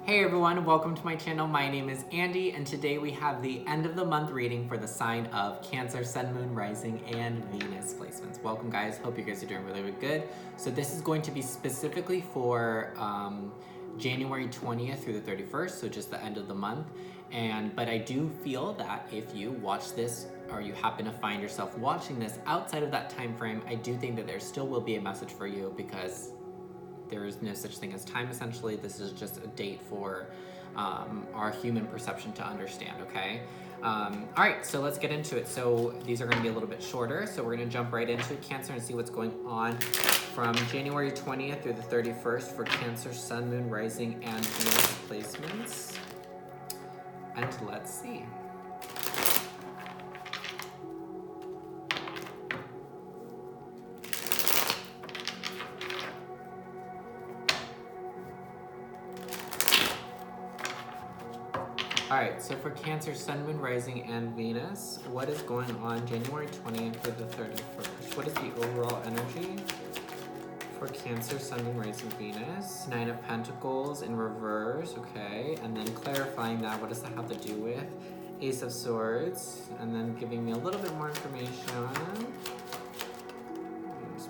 Hey everyone, welcome to my channel. My name is Andy, and today we have the end of the month reading for the sign of Cancer, Sun, Moon, Rising, and Venus placements. Welcome guys, hope you guys are doing really good. So this is going to be specifically for January 20th through the 31st, so just the end of the month. But I do feel that if you watch this or you happen to find yourself watching this outside of that time frame, I do think that there still will be a message for you because there is no such thing as time, essentially. This is just a date for our human perception to understand, okay? All right, so let's get into it. So these are gonna be a little bit shorter, so we're gonna jump right into Cancer and see what's going on from January 20th through the 31st for Cancer, Sun, Moon, Rising, and Venus placements. And let's see. Alright, so for Cancer, Sun, Moon, Rising, and Venus, what is going on January 20th through the 31st? What is the overall energy for Cancer, Sun, Moon, Rising, Venus? Nine of Pentacles in reverse, okay. And then clarifying that, what does that have to do with? Ace of Swords, and then giving me a little bit more information.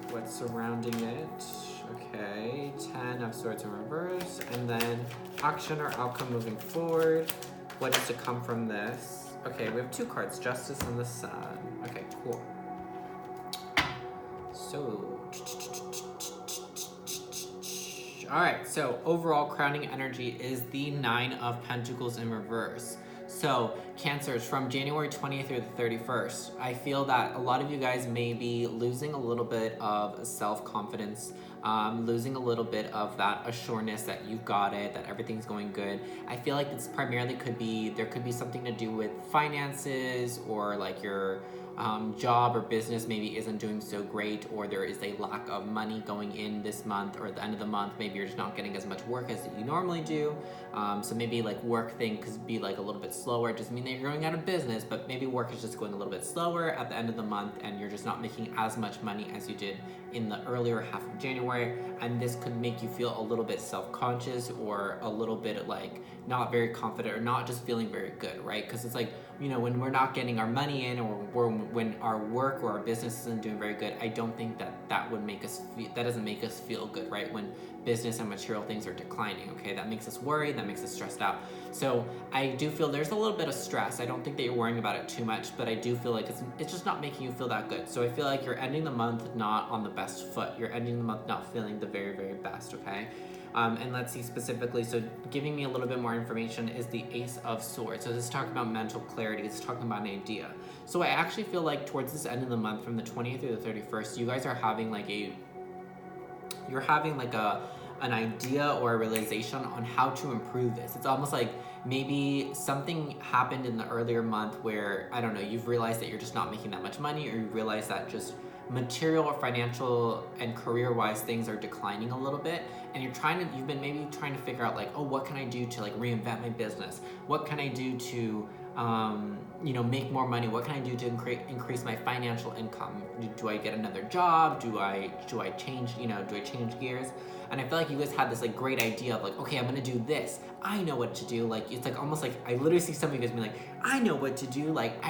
What's surrounding it? Okay, 10 of Swords in reverse, and then action or outcome moving forward. What is to come from this? Okay, we have two cards, Justice and the Sun. Okay, cool. So, all right, so overall crowning energy is the Nine of Pentacles in reverse. So, Cancers, from January 20th through the 31st, I feel that a lot of you guys may be losing a little bit of self-confidence, losing a little bit of that assuredness that you've got it, that everything's going good. I feel like this primarily there could be something to do with finances, or like your job or business maybe isn't doing so great, or there is a lack of money going in this month or at the end of the month. Maybe you're just not getting as much work as you normally do. So maybe like work thing could be like a little bit slower. It doesn't mean that you're going out of business, but maybe work is just going a little bit slower at the end of the month and you're just not making as much money as you did in the earlier half of January. And this could make you feel a little bit self-conscious or a little bit like not very confident or not just feeling very good, right? Because it's like, you know, when we're not getting our money in, or when our work or our business isn't doing very good, I don't think that would make us feel, that doesn't make us feel good, right? When business and material things are declining, okay? That makes us worried, that makes us stressed out. So I do feel there's a little bit of stress. I don't think that you're worrying about it too much, but I do feel like it's just not making you feel that good. So I feel like you're ending the month not on the best foot. You're ending the month not feeling the very, very best, okay? And let's see specifically, so giving me a little bit more information is the Ace of Swords. So this is talking about mental clarity, it's talking about an idea. So I actually feel like towards this end of the month, from the 20th through the 31st, you guys are having like an idea or a realization on how to improve this. It's almost like maybe something happened in the earlier month where, I don't know, you've realized that you're just not making that much money, or you realize that just material or financial and career-wise things are declining a little bit, and you've been maybe trying to figure out like, oh, what can I do to like reinvent my business? What can I do to you know, make more money? What can I do to increase my financial income? Do I get another job? Do I change, you know, do I change gears? And I feel like you guys had this like great idea of like, okay, I'm gonna do this. I know what to do. Like, it's like almost like I literally see some of you guys being like, I know what to do. Like,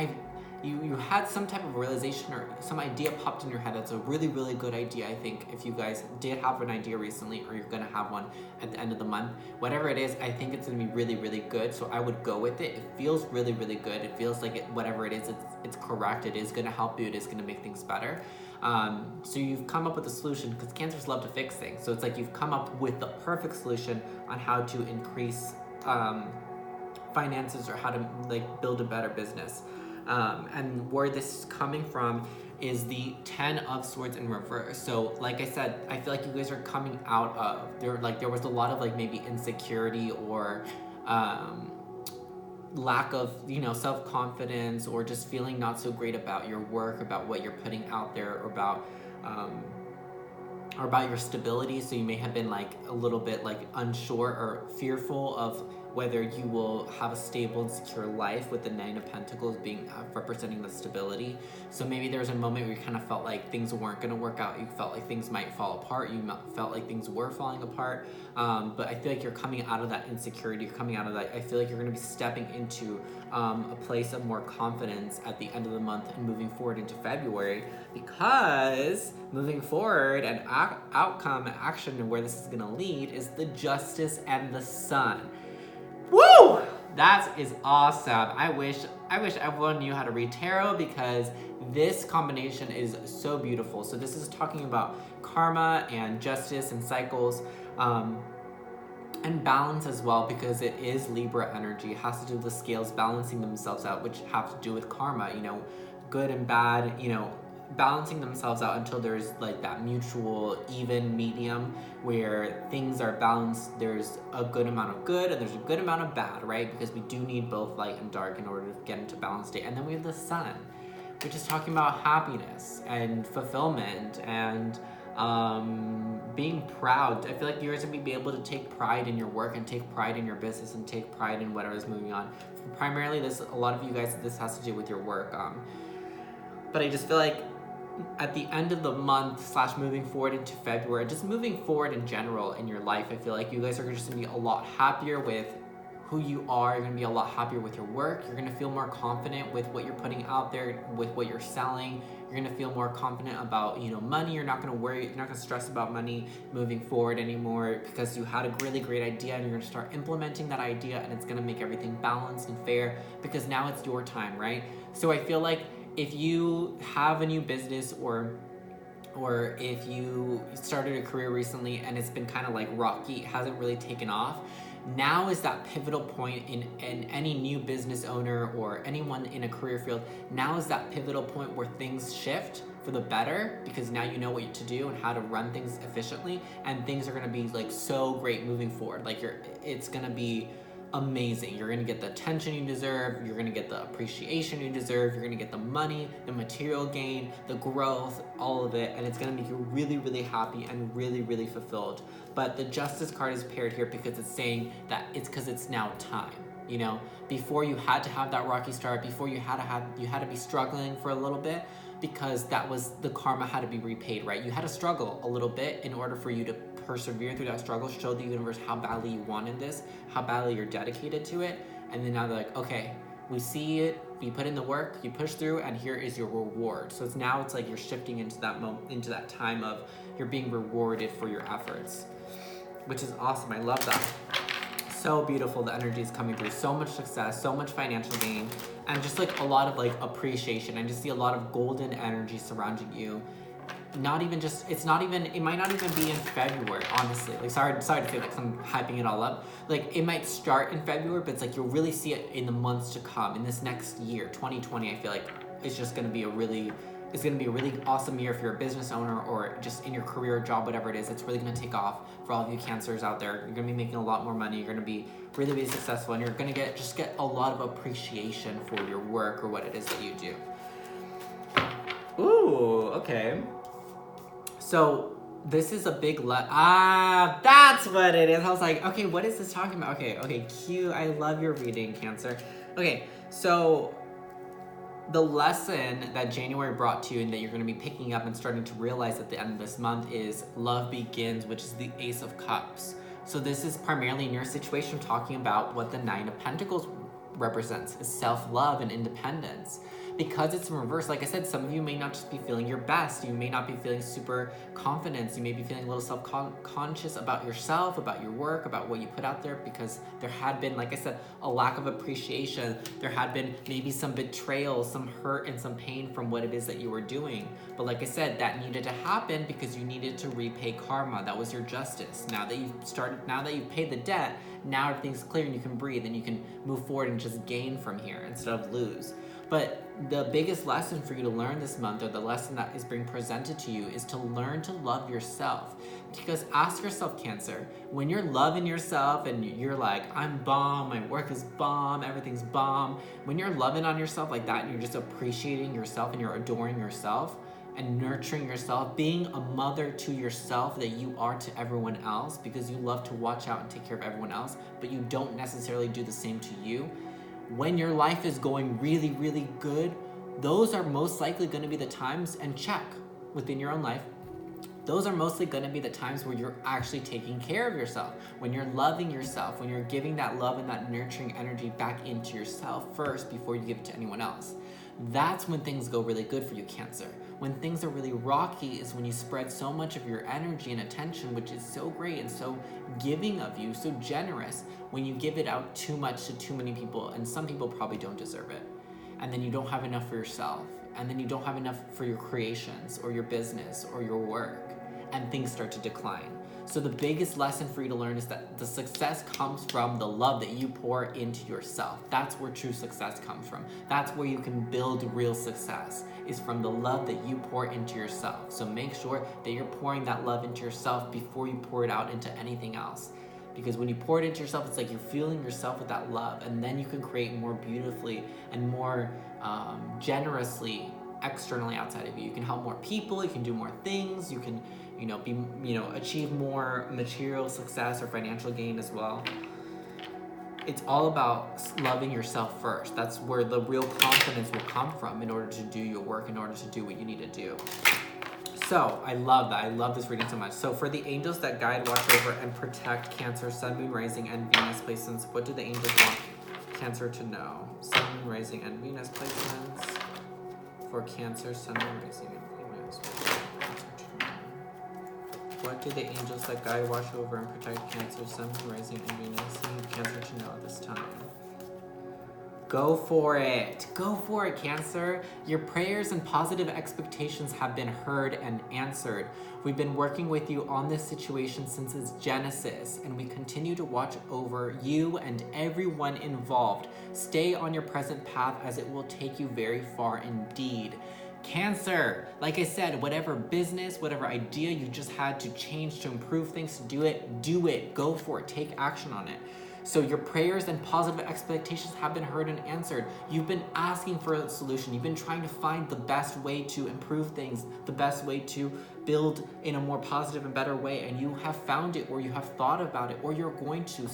you had some type of realization or some idea popped in your head. That's a really, really good idea. I think if you guys did have an idea recently, or you're gonna have one at the end of the month, whatever it is, I think it's gonna be really, really good. So I would go with it. It feels really, really good. It feels like whatever it is, it's correct. It is gonna help you. It is gonna make things better. So you've come up with a solution, because Cancers love to fix things. So it's like you've come up with the perfect solution on how to increase finances, or how to like build a better business. And where this is coming from is the 10 of Swords in reverse. So like I said, I feel like you guys are coming out of there was a lot of like maybe insecurity or lack of, you know, self-confidence, or just feeling not so great about your work, about what you're putting out there, or about or about your stability. So you may have been like a little bit like unsure or fearful of whether you will have a stable and secure life, with the Nine of Pentacles being representing the stability. So maybe there was a moment where you kind of felt like things weren't going to work out. You felt like things might fall apart. You felt like things were falling apart. But I feel like you're coming out of that insecurity. You're coming out of that. I feel like you're going to be stepping into a place of more confidence at the end of the month and moving forward into February, because moving forward and outcome and action and where this is going to lead is the Justice and the Sun. Woo! That is awesome. I wish everyone knew how to read tarot, because this combination is so beautiful. So this is talking about karma and justice and cycles, and balance as well, because it is Libra energy. It has to do with the scales balancing themselves out, which have to do with karma, good and bad, balancing themselves out until there's like that mutual even medium where things are balanced. There's a good amount of good and there's a good amount of bad, right? Because we do need both light and dark in order to get into balanced state. And then we have the Sun, which is talking about happiness and fulfillment and being proud. I feel like you're going to be able to take pride in your work and take pride in your business and take pride in whatever is moving on. Primarily, a lot of you guys, this has to do with your work. But I just feel like at the end of the month / moving forward into February, just moving forward in general in your life, I feel like you guys are just going to be a lot happier with who you are. You're going to be a lot happier with your work. You're going to feel more confident with what you're putting out there, with what you're selling. You're going to feel more confident about, money. You're not going to worry. You're not going to stress about money moving forward anymore, because you had a really great idea and you're going to start implementing that idea, and it's going to make everything balanced and fair, because now it's your time, right? So I feel like if you have a new business or if you started a career recently and it's been kind of like rocky, it hasn't really taken off, now is that pivotal point in any new business owner or anyone in a career field. Now is that pivotal point where things shift for the better, because now you know what to do and how to run things efficiently, and things are going to be like so great moving forward. Like it's going to be amazing. You're going to get the attention you deserve. You're going to get the appreciation you deserve. You're going to get the money, the material gain, the growth, all of it. And it's going to make you really, really happy and really, really fulfilled. But the Justice card is paired here because it's saying that it's because it's now time. Before you had to have that rocky start, before you had to be struggling for a little bit, because that was the karma had to be repaid, right? You had to struggle a little bit in order for you to persevere through that struggle, show the universe how badly you wanted this, how badly you're dedicated to it. And then now they're like, okay, we see it, you put in the work, you push through, and here is your reward. So it's like you're shifting into that moment, into that time of you're being rewarded for your efforts, which is awesome. I love that. So beautiful. The energy is coming through. So much success, so much financial gain, and just like a lot of like appreciation. I just see a lot of golden energy surrounding you. It might not even be in February, honestly. Like, sorry to say that, 'cause I'm hyping it all up. Like, it might start in February, but it's like you'll really see it in the months to come. In this next year, 2020, I feel like it's just going to be a really awesome year if you're a business owner or just in your career or job, whatever it is. It's really going to take off for all of you Cancers out there. You're going to be making a lot more money. You're going to be really, really successful, and you're going to get a lot of appreciation for your work or what it is that you do. Ooh, okay. So this is a big that's what it is. I was like, okay, what is this talking about? Okay, cute. I love your reading, Cancer. Okay, so the lesson that January brought to you and that you're going to be picking up and starting to realize at the end of this month is love begins, which is the Ace of Cups. So this is primarily in your situation talking about what the Nine of Pentacles represents, is self-love and independence. Because it's in reverse, like I said, some of you may not just be feeling your best. You may not be feeling super confident. You may be feeling a little self-conscious about yourself, about your work, about what you put out there, because there had been, like I said, a lack of appreciation. There had been maybe some betrayal, some hurt, and some pain from what it is that you were doing. But like I said, that needed to happen because you needed to repay karma. That was your justice. Now that you've paid the debt, now everything's clear and you can breathe and you can move forward and just gain from here instead of lose. But the biggest lesson for you to learn this month, or the lesson that is being presented to you, is to learn to love yourself. Because ask yourself, Cancer, when you're loving yourself and you're like, I'm bomb, my work is bomb, everything's bomb. When you're loving on yourself like that and you're just appreciating yourself and you're adoring yourself, and nurturing yourself, being a mother to yourself that you are to everyone else, because you love to watch out and take care of everyone else, but you don't necessarily do the same to you. When your life is going really, really good, those are most likely going to be the times, and check within your own life, those are mostly going to be the times where you're actually taking care of yourself, when you're loving yourself, when you're giving that love and that nurturing energy back into yourself first before you give it to anyone else. That's when things go really good for you, Cancer. When things are really rocky is when you spread so much of your energy and attention, which is so great and so giving of you, so generous, when you give it out too much to too many people, and some people probably don't deserve it. And then you don't have enough for yourself, and then you don't have enough for your creations or your business or your work, and things start to decline. So the biggest lesson for you to learn is that the success comes from the love that you pour into yourself. That's where true success comes from. That's where you can build real success, is from the love that you pour into yourself. So make sure that you're pouring that love into yourself before you pour it out into anything else. Because when you pour it into yourself, it's like you're fueling yourself with that love, and then you can create more beautifully and more generously externally outside of you. You can help more people, you can do more things, you can achieve more material success or financial gain as well. It's all about loving yourself first. That's where the real confidence will come from in order to do your work, in order to do what you need to do. So I love that. I love this reading so much. So for the angels that guide, watch over, and protect Cancer, Sun, Moon, Rising, and Venus placements, what do the angels want Cancer to know? Sun, Moon, Rising, and Venus placements for Cancer, Sun, Moon, Rising, and Venus. What do the angels that guide, watch over, and protect Cancer, Sun, Moon, Rising, and Venus need Cancer to know at this time? Go for it. Go for it, Cancer. Your prayers and positive expectations have been heard and answered. We've been working with you on this situation since its genesis, and we continue to watch over you and everyone involved. Stay on your present path, as it will take you very far indeed. Cancer, like I said, whatever business, whatever idea you just had to change, to improve things, to do it. Go for it. Take action on it. So your prayers and positive expectations have been heard and answered. You've been asking for a solution. You've been trying to find the best way to improve things, the best way to build in a more positive and better way, and you have found it, or you have thought about it, or you're going to.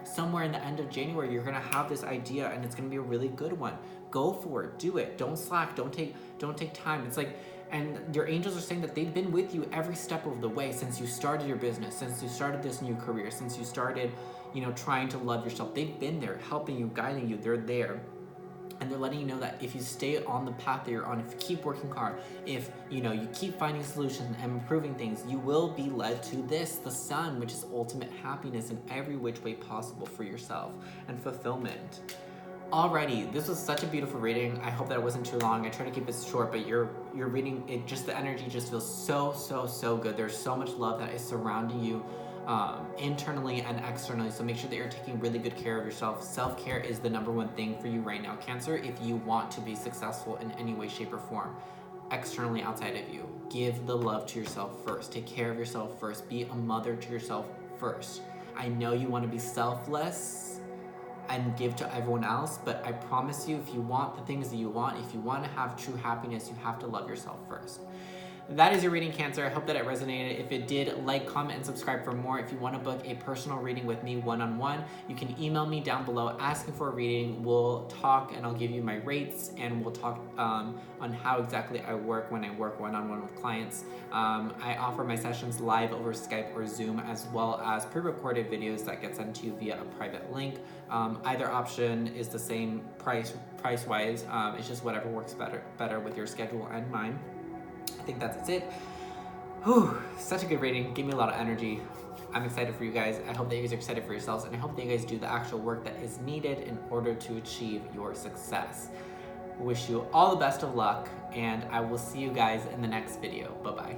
Somewhere in the end of January, you're gonna have this idea, and it's gonna be a really good one. Go for it. Do it. Don't slack. Don't take time. It's like, and your angels are saying that they've been with you every step of the way since you started your business, since you started this new career, since you started, trying to love yourself. They've been there, helping you, guiding you. They're there. And they're letting you know that if you stay on the path that you're on, if you keep working hard, if you keep finding solutions and improving things, you will be led to this, the sun, which is ultimate happiness in every which way possible for yourself and fulfillment. Alrighty, this was such a beautiful reading. I hope that it wasn't too long. I try to keep it short, but you're reading it, just the energy just feels so good. There's so much love that is surrounding you internally and externally, so make sure that you're taking really good care of yourself. Self-care is the number one thing for you right now, Cancer, if you want to be successful in any way, shape, or form, externally, outside of you. Give the love to yourself first. Take care of yourself first. Be a mother to yourself first. I know you want to be selfless and give to everyone else, but I promise you, if you want the things that you want, if you want to have true happiness, you have to love yourself first. That is your reading, Cancer. I hope that it resonated. If it did, like, comment, and subscribe for more. If you want to book a personal reading with me one-on-one, you can email me down below asking for a reading. We'll talk, and I'll give you my rates, and we'll talk on how exactly I work when I work one-on-one with clients. I offer my sessions live over Skype or Zoom, as well as pre-recorded videos that get sent to you via a private link. Either option is the same price-wise. It's just whatever works better with your schedule and mine. I think that's it. Whew, such a good reading. Gave me a lot of energy. I'm excited for you guys. I hope that you guys are excited for yourselves, and I hope that you guys do the actual work that is needed in order to achieve your success. Wish you all the best of luck, and I will see you guys in the next video. Bye-bye.